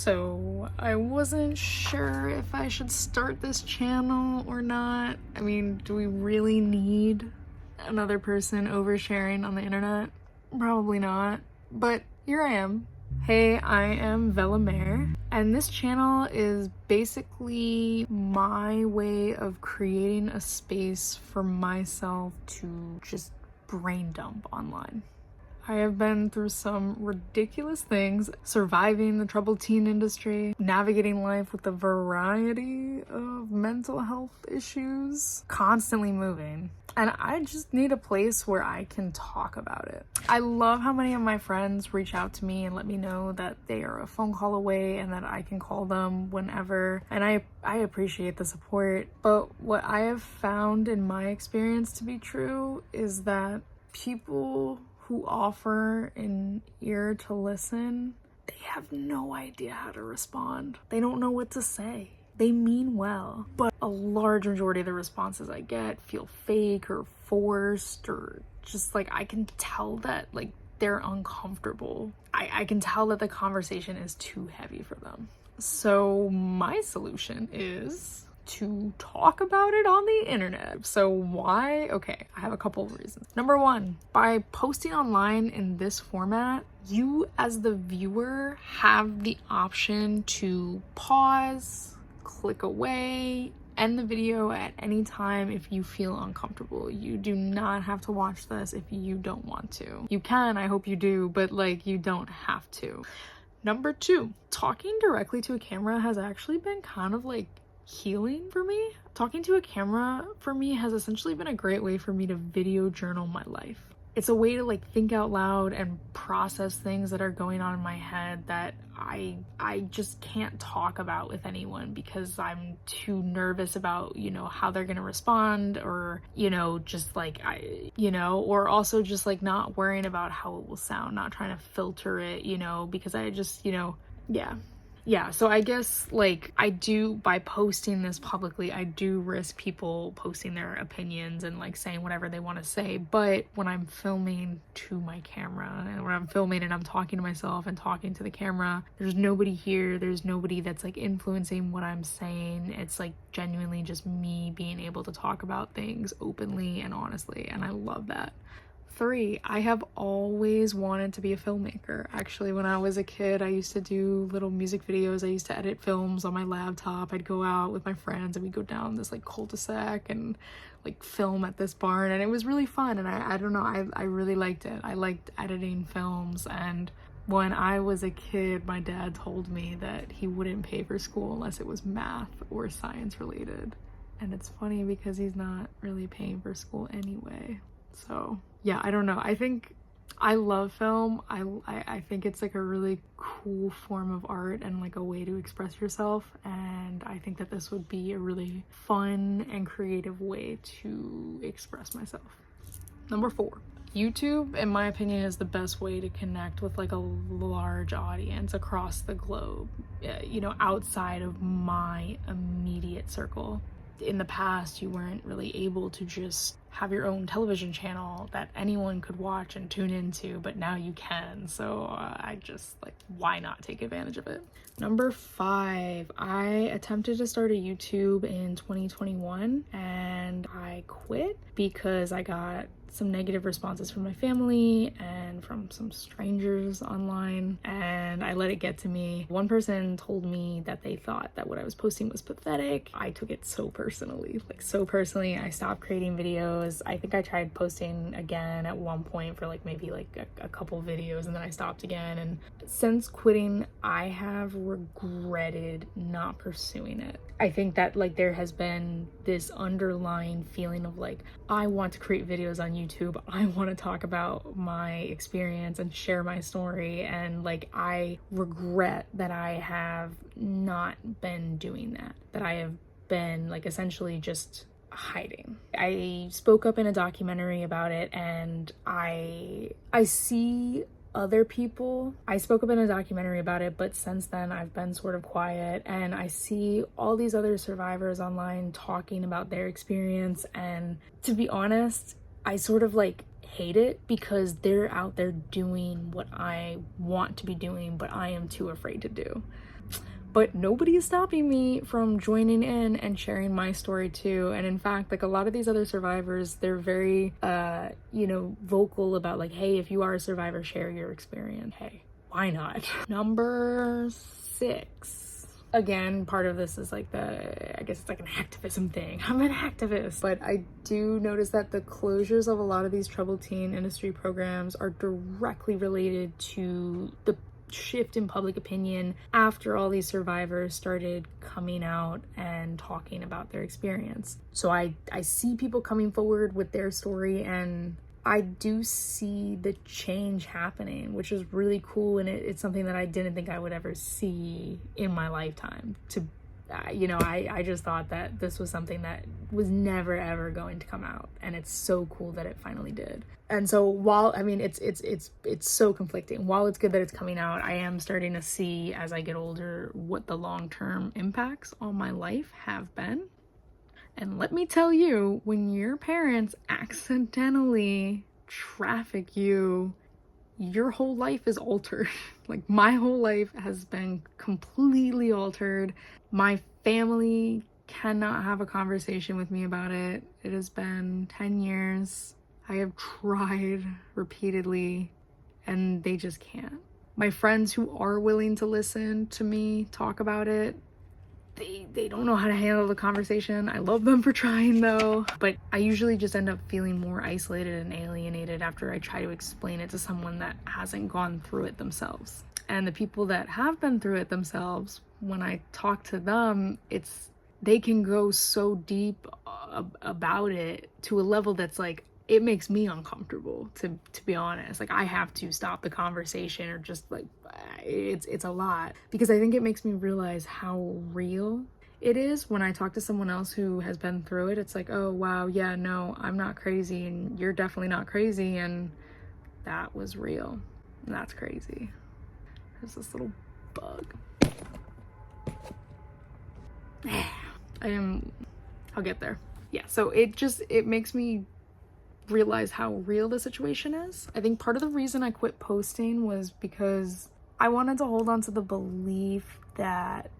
So I wasn't sure if I should start this channel or not. I mean, do we really need another person oversharing on the internet? Probably not, but here I am. Hey, I am Vela Mare, and this channel is basically my way of creating a space for myself to just brain dump online. I have been through some ridiculous things, surviving the troubled teen industry, navigating life with a variety of mental health issues, constantly moving, and I just need a place where I can talk about it. I love how many of my friends reach out to me and let me know that they are a phone call away and that I can call them whenever, and I appreciate the support. But what I have found in my experience to be true is that people who offer an ear to listen, they have no idea how to respond. They don't know what to say. They mean well, but a large majority of the responses I get feel fake or forced, or just like I can tell that like they're uncomfortable. I can tell that the conversation is too heavy for them. So my solution is to talk about it on the internet. So why? Okay, I have a couple of reasons. Number one, by posting online in this format, you as the viewer have the option to pause, click away, end the video at any time if you feel uncomfortable. You do not have to watch this if you don't want to. You can, I hope you do, but like you don't have to. Number two, talking directly to a camera has actually been kind of like healing for me. Talking to a camera for me has essentially been a great way for me to video journal my life. It's a way to like think out loud and process things that are going on in my head that I just can't talk about with anyone because I'm too nervous about, you know, how they're gonna respond, or, you know, just like or also just like not worrying about how it will sound, not trying to filter it, you know, because I just, yeah, so I guess like by posting this publicly, I do risk people posting their opinions and like saying whatever they want to say. But when I'm filming to my camera and when I'm filming and I'm talking to myself and talking to the camera, there's nobody here. There's nobody that's like influencing what I'm saying. It's like genuinely just me being able to talk about things openly and honestly. And I love that. 3, I have always wanted to be a filmmaker. Actually, when I was a kid, I used to do little music videos. I used to edit films on my laptop. I'd go out with my friends and we'd go down this like cul-de-sac and like film at this barn, and it was really fun. And I don't know, I really liked it. I liked editing films. And when I was a kid, my dad told me that he wouldn't pay for school unless it was math or science related. And it's funny because he's not really paying for school anyway. So yeah, I don't know. I think I love film. I think it's like a really cool form of art and like a way to express yourself. And I think that this would be a really fun and creative way to express myself. Number 4, YouTube, in my opinion, is the best way to connect with like a large audience across the globe, you know, outside of my immediate circle. In the past, you weren't really able to just have your own television channel that anyone could watch and tune into, but now you can. So I just like, why not take advantage of it? Number 5, I attempted to start a YouTube in 2021 and I quit because I got some negative responses from my family and from some strangers online, and I let it get to me. One person told me that they thought that what I was posting was pathetic. I took it so personally. I stopped creating videos. I think I tried posting again at one point for like maybe like a couple videos, and then I stopped again. And since quitting, I have regretted not pursuing it. I think that like there has been this underlying feeling of like, I want to create videos on YouTube. I want to talk about my experience and share my story. And like, I regret that I have not been doing that, that I have been like essentially just hiding. I spoke up in a documentary about it, and I see other people. I spoke up in a documentary about it, but since then I've been sort of quiet, and I see all these other survivors online talking about their experience, and to be honest, I sort of like hate it because they're out there doing what I want to be doing, but I am too afraid to do. But nobody is stopping me from joining in and sharing my story too. And in fact, like a lot of these other survivors, they're very, vocal about like, hey, if you are a survivor, share your experience. Hey, why not? Number 6. Again, part of this is like I guess it's like an activism thing. I'm an activist. But I do notice that the closures of a lot of these troubled teen industry programs are directly related to the shift in public opinion after all these survivors started coming out and talking about their experience. So I see people coming forward with their story, and I do see the change happening, which is really cool, and it's something that I didn't think I would ever see in my lifetime. I just thought that this was something that was never ever going to come out, and it's so cool that it finally did. And so while it's so conflicting, while it's good that it's coming out, I am starting to see as I get older what the long-term impacts on my life have been. And let me tell you, when your parents accidentally traffic you, your whole life is altered. Like my whole life has been completely altered. My family cannot have a conversation with me about it. It has been 10 years. I have tried repeatedly and they just can't. My friends who are willing to listen to me talk about it, they don't know how to handle the conversation. I love them for trying though, but I usually just end up feeling more isolated and alienated after I try to explain it to someone that hasn't gone through it themselves. And the people that have been through it themselves, when I talk to them, they can go so deep about it to a level that's like, it makes me uncomfortable, to be honest. Like I have to stop the conversation, or just like it's a lot, because I think it makes me realize how real it is when I talk to someone else who has been through it. It's like, oh wow, yeah, no, I'm not crazy and you're definitely not crazy, and that was real. And that's crazy. There's this little bug. I'll get there. Yeah, so it makes me realize how real the situation is. I think part of the reason I quit posting was because I wanted to hold on to the belief that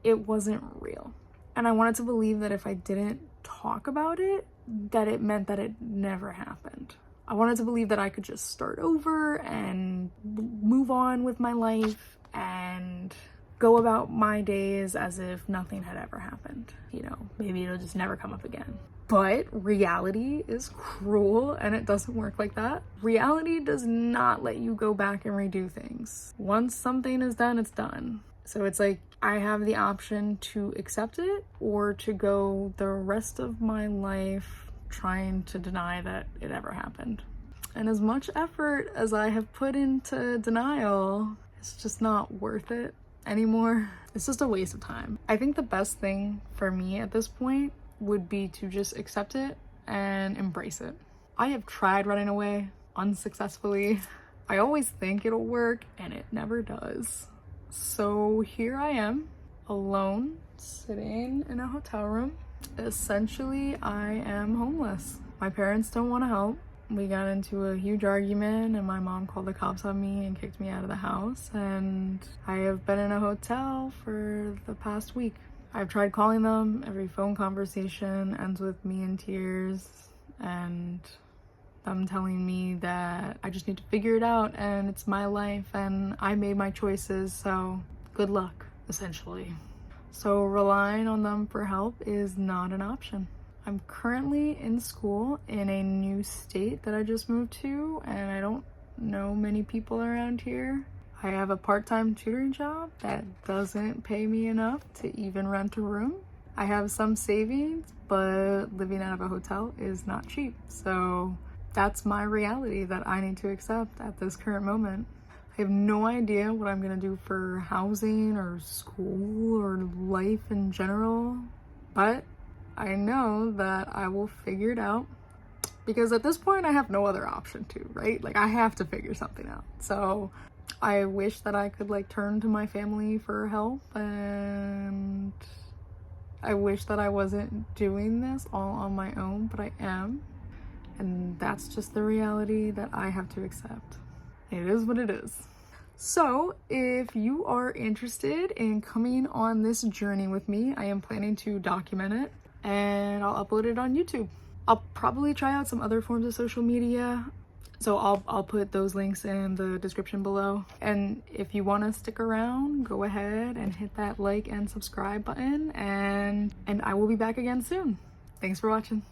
it wasn't real. And I wanted to believe that if I didn't talk about it, that it meant that it never happened. I wanted to believe that I could just start over and move on with my life and go about my days as if nothing had ever happened. Maybe it'll just never come up again. But reality is cruel and it doesn't work like that. Reality does not let you go back and redo things. Once something is done, it's done. So it's like I have the option to accept it or to go the rest of my life trying to deny that it ever happened. And as much effort as I have put into denial, it's just not worth it anymore. It's just a waste of time. I think the best thing for me at this point would be to just accept it and embrace it. I have tried running away unsuccessfully. I always think it'll work and it never does. So here I am, alone, sitting in a hotel room. Essentially, I am homeless. My parents don't want to help. We got into a huge argument and my mom called the cops on me and kicked me out of the house, and I have been in a hotel for the past week. I've tried calling them. Every phone conversation ends with me in tears and them telling me that I just need to figure it out and it's my life and I made my choices, so good luck, essentially. So relying on them for help is not an option. I'm currently in school in a new state that I just moved to, and I don't know many people around here. I have a part-time tutoring job that doesn't pay me enough to even rent a room. I have some savings, but living out of a hotel is not cheap. So that's my reality that I need to accept at this current moment. I have no idea what I'm gonna do for housing or school or life in general, but I know that I will figure it out, because at this point I have no other option to, right? Like I have to figure something out. So I wish that I could turn to my family for help, and I wish that I wasn't doing this all on my own, but I am. And that's just the reality that I have to accept. It is what it is. So if you are interested in coming on this journey with me, I am planning to document it and I'll upload it on YouTube. I'll probably try out some other forms of social media. So I'll put those links in the description below. And if you want to stick around, go ahead and hit that like and subscribe button, and I will be back again soon. Thanks for watching.